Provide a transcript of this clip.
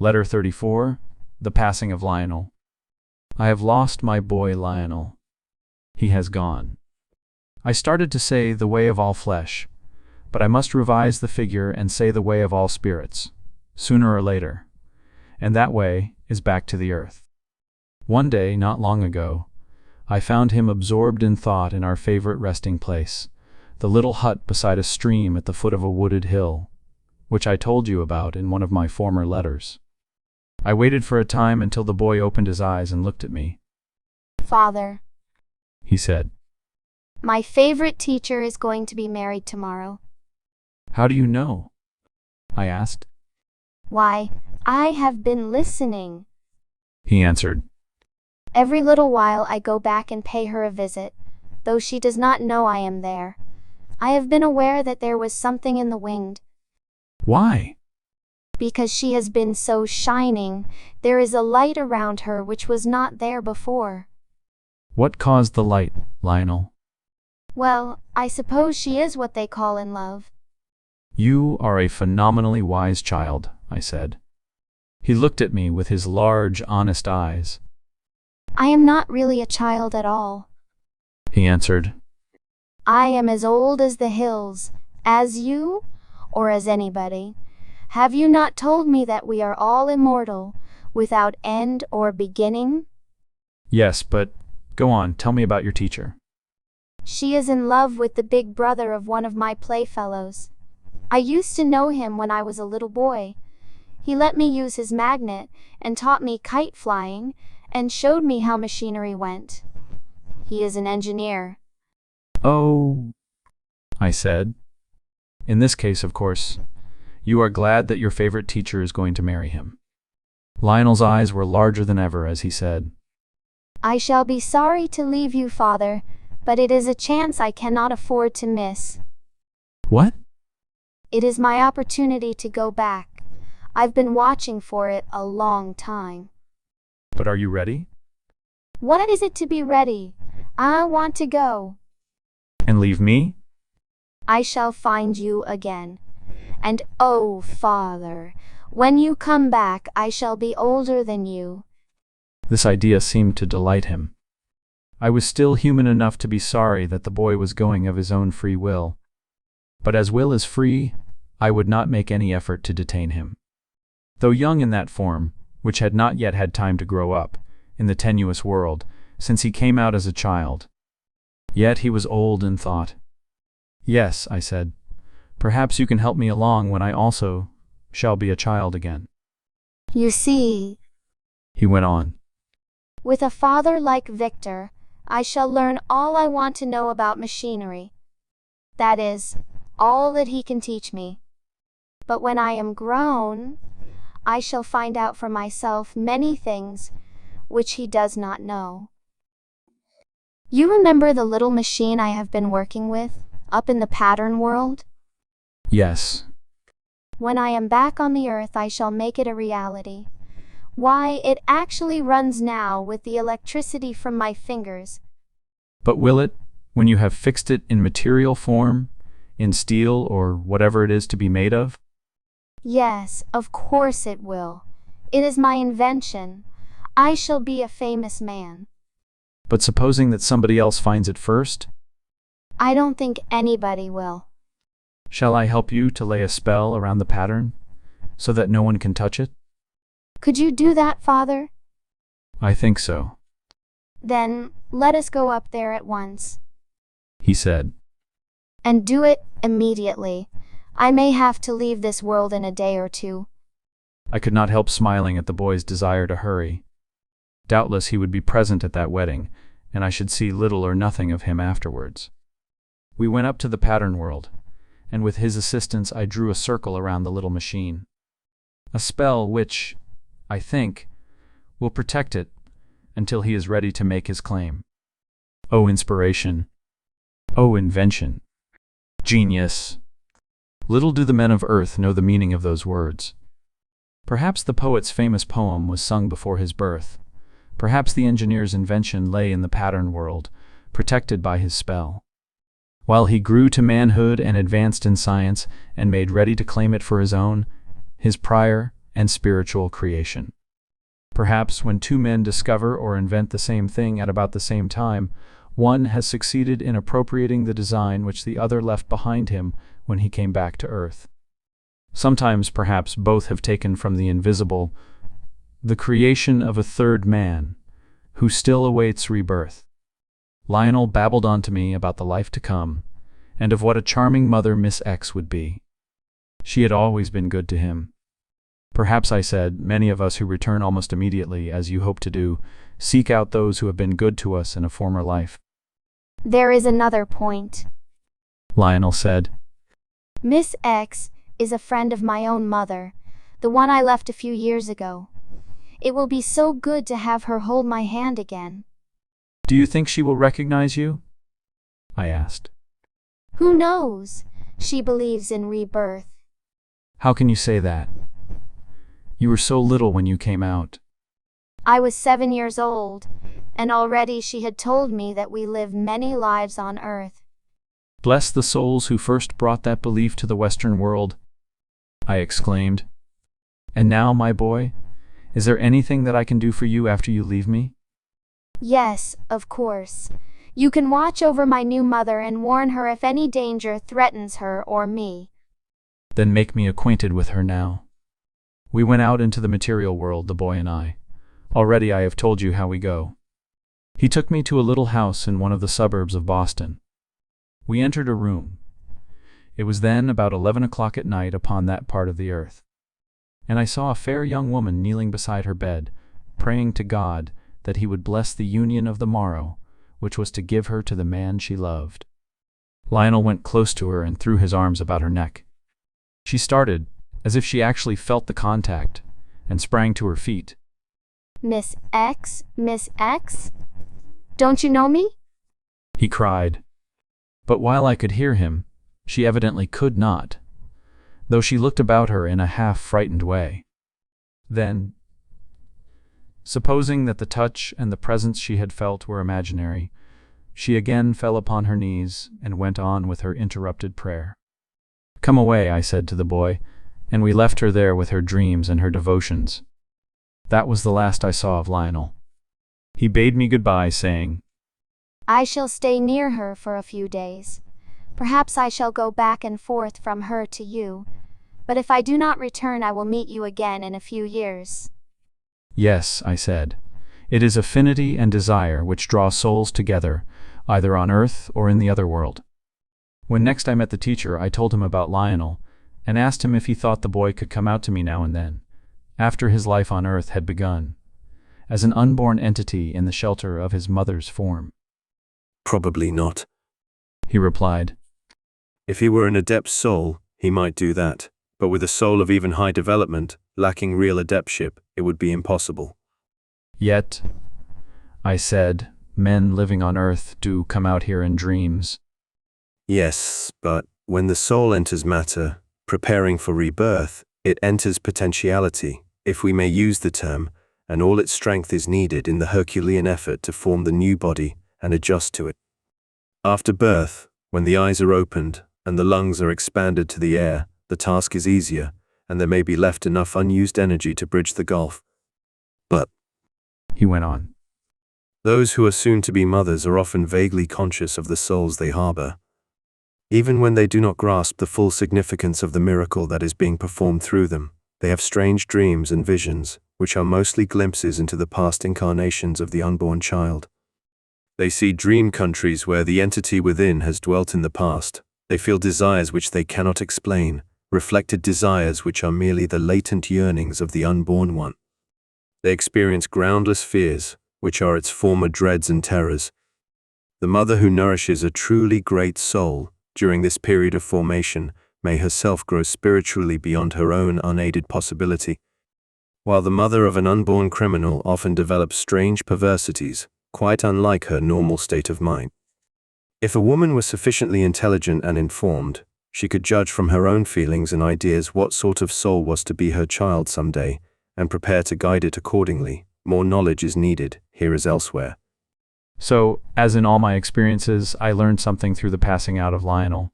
Letter 34, The Passing of Lionel. I have lost my boy Lionel. He has gone. I started to say the way of all flesh, but I must revise the figure and say the way of all spirits, sooner or later, and that way is back to the earth. One day, not long ago, I found him absorbed in thought in our favorite resting place, the little hut beside a stream at the foot of a wooded hill, which I told you about in one of my former letters. I waited for a time until the boy opened his eyes and looked at me. "Father," he said. "my favorite teacher is going to be married tomorrow." "How do you know?" I asked. "Why, I have been listening," he answered. "Every little while I go back and pay her a visit, though she does not know I am there. I have been aware that there was something in the wind." "Why?" "Because she has been so shining, there is a light around her which was not there before." "What caused the light, Lionel?" "Well, I suppose she is what they call in love." "You are a phenomenally wise child," I said. He looked at me with his large, honest eyes. "I am not really a child at all," he answered. "I am as old as the hills, as you, or as anybody. Have you not told me that we are all immortal, without end or beginning?" "Yes, but go on, tell me about your teacher." "She is in love with the big brother of one of my playfellows. I used to know him when I was a little boy. He let me use his magnet and taught me kite flying and showed me how machinery went. He is an engineer." "Oh," I said. "In this case, of course, you are glad that your favorite teacher is going to marry him." Lionel's eyes were larger than ever as he said, "I shall be sorry to leave you, Father, but it is a chance I cannot afford to miss. "What?" It is my opportunity to go back. I've been watching for it a long time." "But are you ready?" "What is it to be ready? I want to go." "And leave me?" "I shall find you again. And oh, Father, when you come back I shall be older than you." This idea seemed to delight him. I was still human enough to be sorry that the boy was going of his own free will. But as will is free, I would not make any effort to detain him. Though young in that form, which had not yet had time to grow up, in the tenuous world, since he came out as a child, yet he was old in thought. "Yes," I said, "perhaps you can help me along when I also shall be a child again." "You see," he went on, "with a father like Victor, I shall learn all I want to know about machinery. That is, all that he can teach me. But when I am grown, I shall find out for myself many things which he does not know." "You remember the little machine I have been working with, up in the pattern world?" "Yes." "When I am back on the earth I shall make it a reality. Why, it actually runs now with the electricity from my fingers." "But will it, when you have fixed it in material form, in steel or whatever it is to be made of?" "Yes, of course it will. It is my invention. I shall be a famous man." "But supposing that somebody else finds it first?" "I don't think anybody will." "Shall I help you to lay a spell around the pattern, so that no one can touch it?" "Could you do that, Father?" "I think so," "Then let us go up there at once." he said. "And do it immediately. I may have to leave this world in a day or two." I could not help smiling at the boy's desire to hurry. Doubtless he would be present at that wedding, and I should see little or nothing of him afterwards. We went up to the pattern world, and with his assistance I drew a circle around the little machine. A spell which, I think, will protect it until he is ready to make his claim. Oh, inspiration! Oh, invention! Genius! Little do the men of earth know the meaning of those words. Perhaps the poet's famous poem was sung before his birth. Perhaps the engineer's invention lay in the pattern world, protected by his spell. While he grew to manhood and advanced in science and made ready to claim it for his own, his prior, and spiritual creation. Perhaps when two men discover or invent the same thing at about the same time, one has succeeded in appropriating the design which the other left behind him when he came back to Earth. Sometimes perhaps both have taken from the invisible the creation of a third man, who still awaits rebirth. Lionel babbled on to me about the life to come, and of what a charming mother Miss X would be. She had always been good to him. Perhaps, I said, many of us who return almost immediately, as you hope to do, seek out those who have been good to us in a former life. There is another point, Lionel said. Miss X is a friend of my own mother, the one I left a few years ago. It will be so good to have her hold my hand again. Do you think she will recognize you? I asked. Who knows? She believes in rebirth. How can you say that? You were so little when you came out. I was 7 years old, and already she had told me that we live many lives on Earth. Bless the souls who first brought that belief to the Western world, I exclaimed. And now, my boy, is there anything that I can do for you after you leave me? Yes, of course. You can watch over my new mother and warn her if any danger threatens her or me. Then make me acquainted with her now. We went out into the material world, the boy and I. Already I have told you how we go. He took me to a little house in one of the suburbs of Boston. We entered a room. It was then about 11 o'clock at night upon that part of the earth. And I saw a fair young woman kneeling beside her bed, praying to God that he would bless the union of the morrow, which was to give her to the man she loved. Lionel went close to her and threw his arms about her neck. She started, as if she actually felt the contact, and sprang to her feet. Miss X? Miss X? Don't you know me? He cried. But while I could hear him, she evidently could not, though she looked about her in a half-frightened way. Then, supposing that the touch and the presence she had felt were imaginary, she again fell upon her knees and went on with her interrupted prayer. Come away, I said to the boy, and we left her there with her dreams and her devotions. That was the last I saw of Lionel. He bade me goodbye, saying, I shall stay near her for a few days. Perhaps I shall go back and forth from her to you, but if I do not return I will meet you again in a few years. Yes, I said. It is affinity and desire which draw souls together, either on earth or in the other world. When next I met the teacher, I told him about Lionel, and asked him if he thought the boy could come out to me now and then, after his life on earth had begun, as an unborn entity in the shelter of his mother's form. Probably not, he replied. If he were an adept soul, he might do that, but with a soul of even high development, lacking real adeptship, it would be impossible. Yet, I said, men living on earth do come out here in dreams. Yes, but when the soul enters matter, preparing for rebirth, it enters potentiality, if we may use the term, and all its strength is needed in the Herculean effort to form the new body and adjust to it. After birth, when the eyes are opened and the lungs are expanded to the air, the task is easier, and there may be left enough unused energy to bridge the gulf. But, he went on, those who are soon to be mothers are often vaguely conscious of the souls they harbor. Even when they do not grasp the full significance of the miracle that is being performed through them, they have strange dreams and visions, which are mostly glimpses into the past incarnations of the unborn child. They see dream countries where the entity within has dwelt in the past. They feel desires which they cannot explain, reflected desires which are merely the latent yearnings of the unborn one. They experience groundless fears, which are its former dreads and terrors. The mother who nourishes a truly great soul during this period of formation may herself grow spiritually beyond her own unaided possibility, while the mother of an unborn criminal often develops strange perversities, quite unlike her normal state of mind. If a woman was sufficiently intelligent and informed, she could judge from her own feelings and ideas what sort of soul was to be her child someday, and prepare to guide it accordingly. More knowledge is needed, here as elsewhere. So, as in all my experiences, I learned something through the passing out of Lionel.